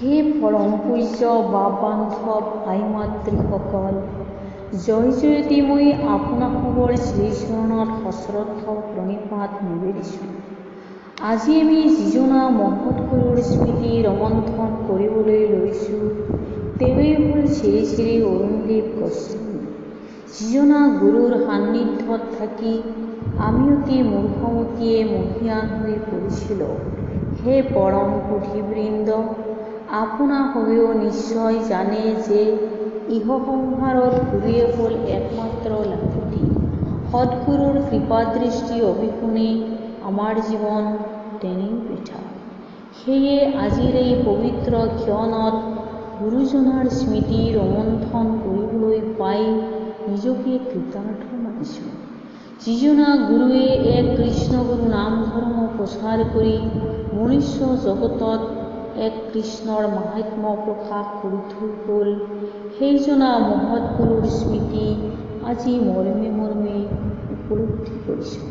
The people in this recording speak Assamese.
হে পৰম পূজ্য বাবান্ধৱ আই মাতৃসকল, জয় জয়তী মই আপোনাসৱৰ শ্ৰীচৰণত সশ্ৰদ্ধ প্ৰণিপাত নিবেদিছোঁ। আজি আমি যিজনা মহৎ গুৰুৰ স্মৃতি ৰমন্থন কৰিবলৈ লৈছোঁ, তেওঁৱেই হ'ল শ্ৰী শ্ৰী অৰুণদেৱ গোস্বামী। যিজনা গুৰুৰ সান্নিধ্যত থাকি আমি অতি মূৰ্খমতীয়ে মহীয়ান হৈ পৰিছিলোঁ। হে পৰম পুথিবৃন্দ, আপোনাসৱেও নিশ্চয় জানে যে ইহ সংসাৰত গুৰুৱে হ'ল একমাত্ৰ লাখুটি। সৎগুৰুৰ কৃপাদৃষ্টি অবিহনে আমাৰ জীৱন তেনেই বৃথা। সেয়ে আজিৰ এই পবিত্ৰ ক্ষণত গুৰুজনাৰ স্মৃতি ৰমন্থন কৰিবলৈ পাই নিজকে কৃতাৰ্থ মানিছোঁ। যিজনা গুৰুৱে এক কৃষ্ণগুৰু নাম ধৰ্ম প্ৰচাৰ কৰি মনুষ্য জগতত এক কৃষ্ণৰ মাহাত্ম্য প্ৰকাশ কৰি থৈ গ'ল, সেইজনা মহৎ গুৰুৰ স্মৃতি আজি মৰ্মে মৰ্মে উপলব্ধি কৰিছোঁ।